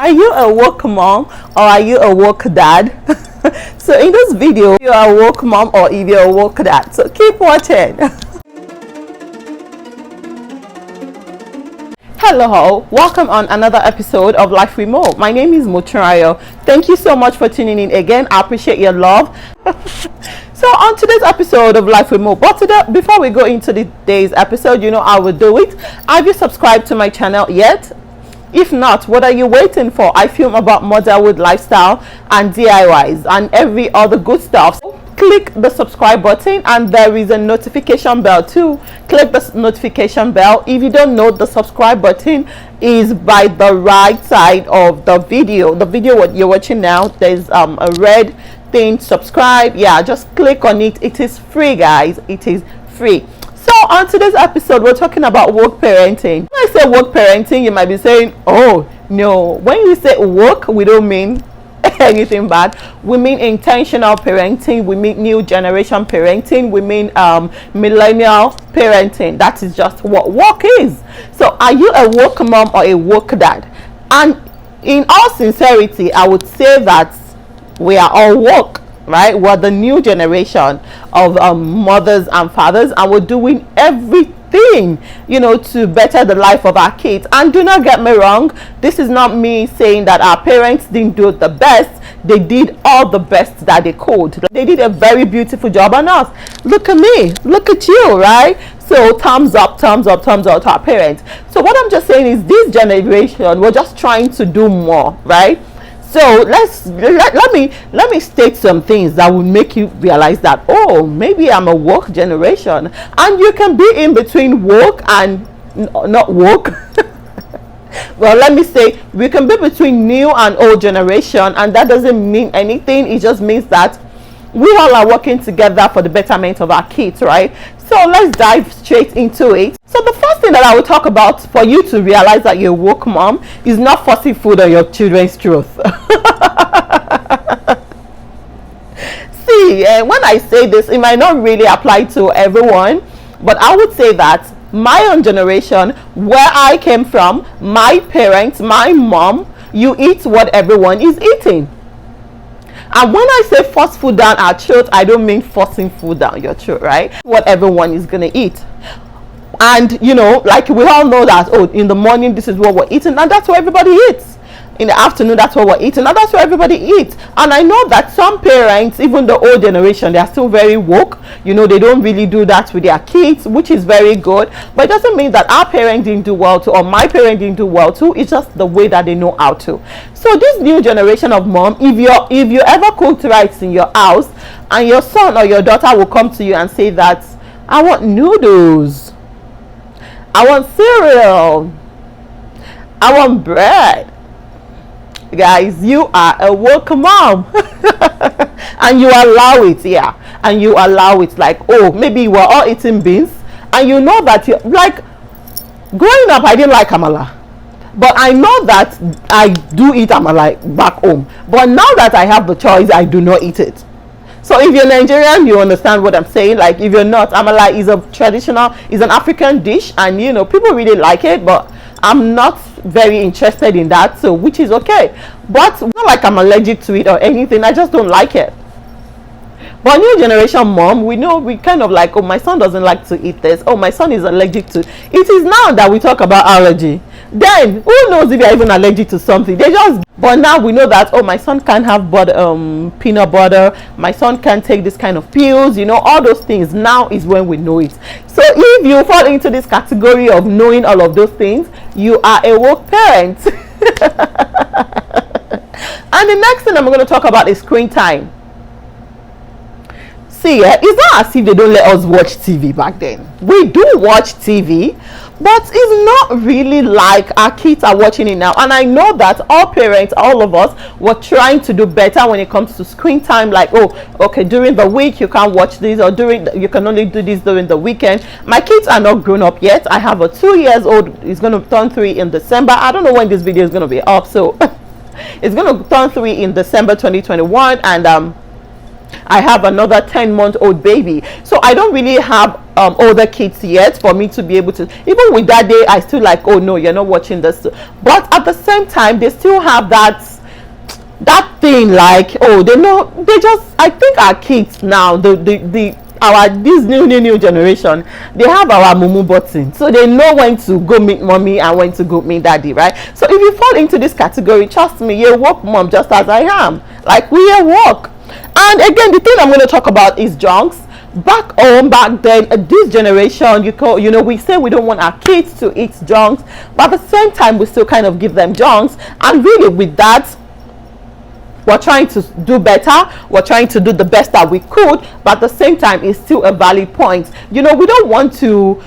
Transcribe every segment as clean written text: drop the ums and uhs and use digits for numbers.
Are you a woke mom or are you a woke dad? So in this video, if you're a woke mom or if you're a woke dad. So keep watching. Hello, welcome on another episode of Life Remote. My name is Tunrayo. Thank you so much for tuning in again. I appreciate your love. So on today's episode of Life Remote, but today, before we go into today's episode, you know I will do it. Have you subscribed to my channel yet? If not, what are you waiting for? I film about motherhood lifestyle and DIYs and every other good stuff. So click the subscribe button and there is a notification bell too. Click the notification bell. If you don't know, the subscribe button is by the right side of the video. The video what you're watching now, there's a red thing, subscribe. Yeah, just click on it. It is free, guys. It is free. So on today's episode, we're talking about woke parenting. When I say woke parenting, you might be saying, oh no, when you say woke, we don't mean anything bad. We mean intentional parenting. We mean new generation parenting. We mean millennial parenting. That is just what woke is. So are you a woke mom or a woke dad? And in all sincerity, I would say that we are all woke, right? We're the new generation of mothers and fathers, and we're doing everything, you know, to better the life of our kids. And do not get me wrong, this is not me saying that our parents didn't do the best. They did all the best that they could. They did a very beautiful job on us. Look at me, look at you, right? So thumbs up, thumbs up, thumbs up to our parents. So what I'm just saying is this generation, we're just trying to do more, right? So let me state some things that will make you realize that, oh, maybe I'm a woke generation. And you can be in between woke and not woke. Well, let me say we can be between new and old generation, and that doesn't mean anything. It just means that we all are working together for the betterment of our kids, right? So let's dive straight into it. So the first thing that I will talk about for you to realize that you're a woke mom is not forcing food on your children's throat. See, when I say this, it might not really apply to everyone, but I would say that my own generation, where I came from, my parents, my mom, you eat what everyone is eating. And when I say force food down our throat, I don't mean forcing food down your throat, right? What everyone is going to eat. And, you know, like we all know that, oh, in the morning, this is what we're eating, and that's what everybody eats. In the afternoon, that's what we're eating, and that's what everybody eats. And I know that some parents, even the old generation, they are still very woke. You know, they don't really do that with their kids, which is very good. But it doesn't mean that our parents didn't do well too, or my parents didn't do well too. It's just the way that they know how to. So this new generation of mom, if you ever cooked rice in your house, and your son or your daughter will come to you and say that, I want noodles, I want cereal, I want bread. Guys, you are a woke mom. And you allow it, yeah. And you allow it, like, oh, maybe we're all eating beans, and you know that you like, growing up I didn't like amala, but I know that I do eat amala back home. But now that I have the choice, I do not eat it. So if you're Nigerian, you understand what I'm saying. Like, if you're not, amala is a traditional, is an African dish, and you know people really like it, but I'm not very interested in that, so which is okay. But not like I'm allergic to it or anything, I just don't like it. But new generation mom, we know, we kind of like, oh, my son doesn't like to eat this, oh, my son is allergic to it. Is now that we talk about allergy. Then who knows if you're even allergic to something? They just, but now we know that, oh, my son can't have peanut butter, my son can't take this kind of pills, you know, all those things. Now is when we know it. So if you fall into this category of knowing all of those things, you are a woke parent. And the next thing I'm going to talk about is screen time. See, it's not as if they don't let us watch TV back then. We do watch TV, but it's not really like our kids are watching it now. And I know that all parents, all of us, were trying to do better when it comes to screen time. Like, oh, okay, during the week you can't watch this, or you can only do this during the weekend. My kids are not grown up yet. I have a 2-year-old. He's going to turn 3 in December. I don't know when this video is going to be up, so it's going to turn 3 in December 2021, and I have another 10-month-old baby. So I don't really have older kids yet for me to be able to, even with that day I still like, oh no, you're not watching this. But at the same time they still have that thing, like, oh, they know, they just, I think our kids now, this new generation, they have our mumu button, so they know when to go meet mommy and when to go meet daddy, right? So if you fall into this category, trust me, you're work mom just as I am, like we are work. And again, the thing I'm going to talk about is junks. Back then, this generation, you know, we say we don't want our kids to eat junks, but at the same time we still kind of give them junks. And really with that, we're trying to do better, we're trying to do the best that we could, but at the same time it's still a valid point. You know, we don't want to,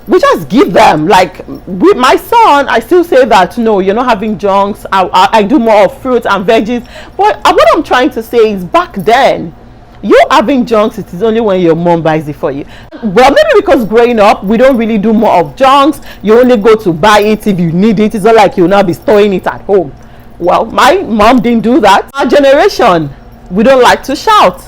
we just give them, like with my son, I still say that no, you're not having junks. I do more of fruits and veggies. But what I'm trying to say is, back then, you having junks, it is only when your mom buys it for you. Well, maybe because growing up we don't really do more of junks. You only go to buy it if you need it. It's not like you'll now be storing it at home. Well, my mom didn't do that. Our generation, we don't like to shout.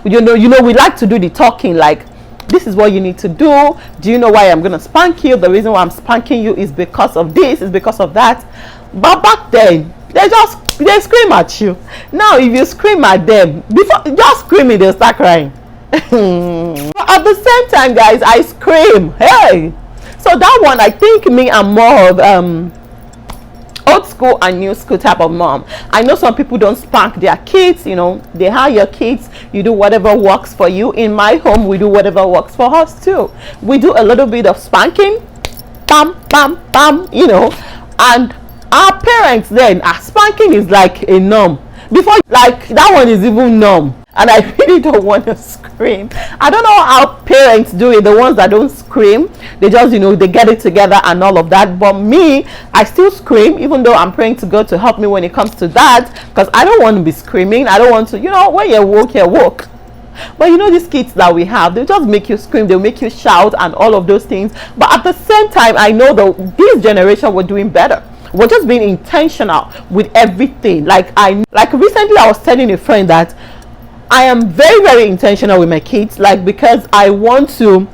you know we like to do the talking, like, this is what you need to do. Do you know why I'm gonna spank you? The reason why I'm spanking you is because of this, is because of that. But back then, they scream at you. Now if you scream at them, before just screaming, they'll start crying. But at the same time, guys, I scream, hey. So that one, I think me, I'm more of old school and new school type of mom. I know some people don't spank their kids, you know, they hire your kids, you do whatever works for you. In my home, we do whatever works for us too. We do a little bit of spanking, bam bam bam, you know. And our parents then, spanking is like a norm. Before, like, that one is even numb, and I really don't want to scream. I don't know how parents do it, the ones that don't scream, they just, you know, they get it together and all of that. But me, I still scream, even though I'm praying to God to help me when it comes to that, because I don't want to be screaming. I don't want to, you know, when you're woke. But you know, these kids that we have, they just make you scream, they'll make you shout and all of those things. But at the same time, I know that this generation were doing better. We're just being intentional with everything. Like recently I was telling a friend that I am very, very intentional with my kids, like, because I want to,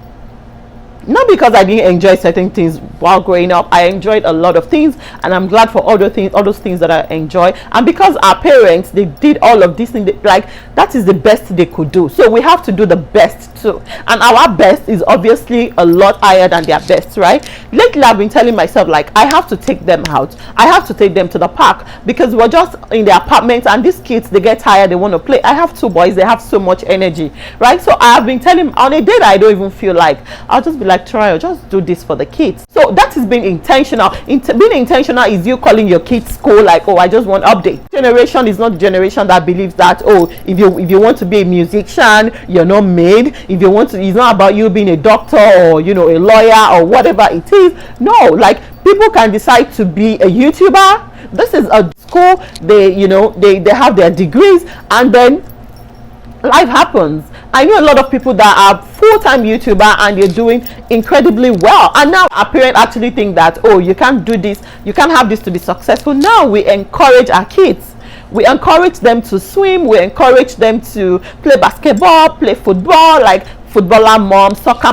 not because I didn't enjoy certain things while growing up. I enjoyed a lot of things, and I'm glad for all those things that I enjoy. And because our parents, they did all of these things, like, that is the best they could do. So we have to do the best too. And our best is obviously a lot higher than their best, right? Lately I've been telling myself, like, I have to take them out. I have to take them to the park, because we're just in the apartment and these kids, they get tired, they want to play. I have two boys, they have so much energy, right? So I have been telling, on a day that I don't even feel like, I'll just be like, Tunrayo, just do this for the kids. So that is being intentional. Being intentional is you calling your kids school, like, oh, I just want update. Generation is not the generation that believes that, oh, if you want to be a musician, you're not made. If you want to, it's not about you being a doctor or, you know, a lawyer or whatever it is. No, like, people can decide to be a YouTuber. This is a school, they, you know, they have their degrees, and then life happens. I know a lot of people that are full-time YouTuber and they're doing incredibly well, and now our parents actually think that, oh, you can't do this, you can't have this to be successful. Now we encourage our kids, we encourage them to swim, we encourage them to play basketball, play football, like footballer mom, soccer,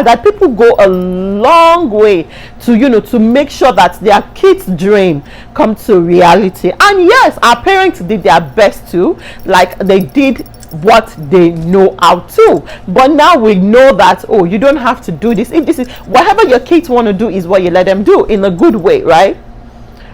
that people go a long way to, you know, to make sure that their kids' dream come to reality. And yes, our parents did their best too, like they did what they know how to. But now we know that, oh, you don't have to do this. If this is whatever your kids want to do, is what you let them do in a good way, right?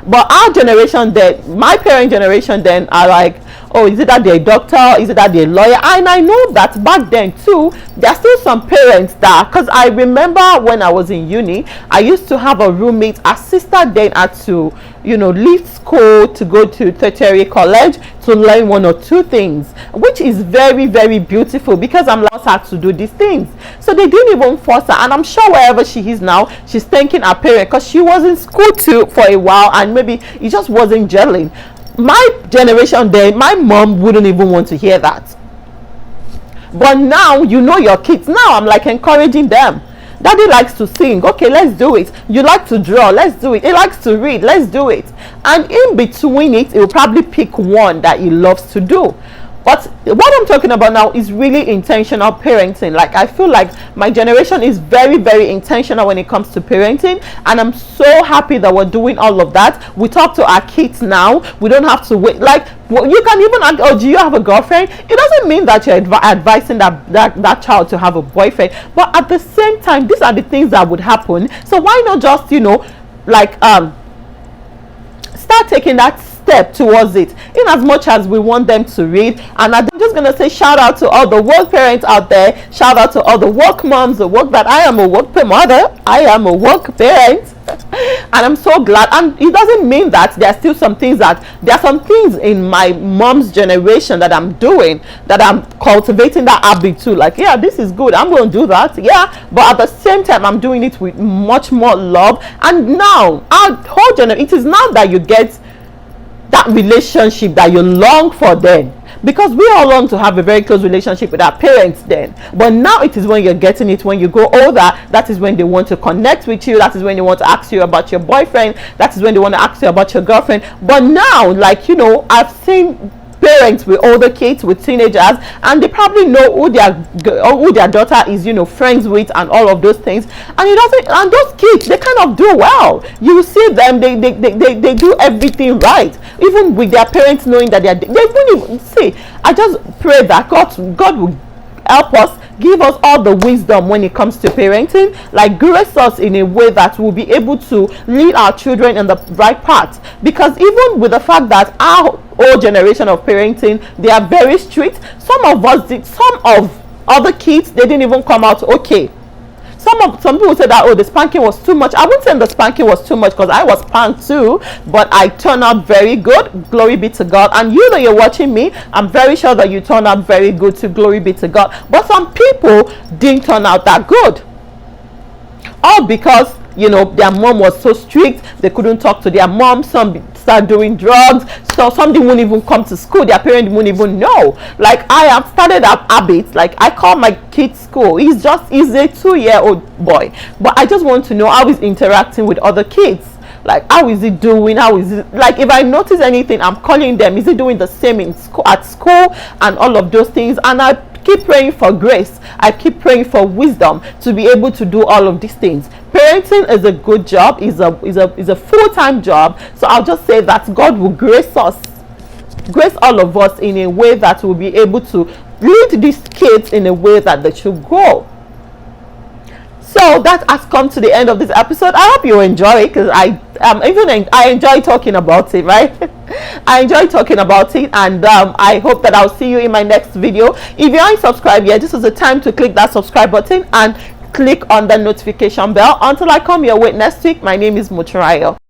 But our generation then, my parent generation then, are like, oh, is it that they're a doctor, is it that they're a lawyer? And I know that back then too, there are still some parents that, because I remember when I was in uni, I used to have a roommate, a sister then had to, you know, leave school to go to tertiary college to learn one or two things, which is very, very beautiful, because I'm lost her to do these things. So they didn't even force her, and I'm sure wherever she is now, she's thanking her parent, because she was in school too for a while and maybe it just wasn't gelling. My generation then, my mom wouldn't even want to hear that. But now, you know, your kids, now I'm like encouraging them. Daddy likes to sing, okay, let's do it. You like to draw, let's do it. He likes to read, let's do it. And in between it, he will probably pick one that he loves to do. But what I'm talking about now is really intentional parenting. Like, I feel like my generation is very, very intentional when it comes to parenting, and I'm so happy that we're doing all of that. We talk to our kids now. We don't have to wait. Like, well, you can even ask, oh, do you have a girlfriend? It doesn't mean that you're advising that child to have a boyfriend, but at the same time, these are the things that would happen. So why not just, like, start taking that step towards it, in as much as we want them to read. And I'm just gonna say shout out to all the work parents out there, shout out to all the work moms, the work that I am a work mother, I am a work parent. And I'm so glad. And it doesn't mean that there are still some things in my mom's generation that I'm doing, that I'm cultivating that habit too. Like, yeah, this is good, I'm going to do that, yeah, but at the same time I'm doing it with much more love. And now our whole generation, it is now that you get that relationship that you long for then, because we all long to have a very close relationship with our parents then, but now it is when you're getting it. When you grow older, that is when they want to connect with you, that is when they want to ask you about your boyfriend, that is when they want to ask you about your girlfriend. But now, like, I've seen parents with older kids, with teenagers, and they probably know who their daughter is, friends with, and all of those things. And those kids, they kind of do well. You see them, they do everything right, even with their parents knowing that they won't even see. I just pray that God will help us, give us all the wisdom when it comes to parenting, like grace us in a way that we'll be able to lead our children in the right path. Because even with the fact that our old generation of parenting, they are very strict, some of other kids, they didn't even come out okay. Some people say that, oh, the spanking was too much. I wouldn't say the spanking was too much, because I was spanked too, but I turned out very good. Glory be to God. And you that you're watching me, I'm very sure that you turned out very good too. Glory be to God. But some people didn't turn out that good, all because their mom was so strict. They couldn't talk to their mom. Some start doing drugs, so some won't even come to school. Their parents won't even know. Like, I have started up habits. Like, I call my kid school. He's a 2-year-old boy, but I just want to know how he's interacting with other kids. Like, how is he doing? How is it? Like, if I notice anything, I'm calling them. Is he doing the same at school, and all of those things? And I keep praying for grace. I keep praying for wisdom to be able to do all of these things. Parenting is a good job, is a full-time job. So I'll just say that God will grace all of us in a way that we'll be able to lead these kids in a way that they should grow. So that has come to the end of this episode. I hope you enjoy it, because I enjoy talking about it, right? I enjoy talking about it, and I hope that I'll see you in my next video. If you aren't subscribed yet, this is the time to click that subscribe button and click on the notification bell. Until I come your way next week, my name is Tunrayo.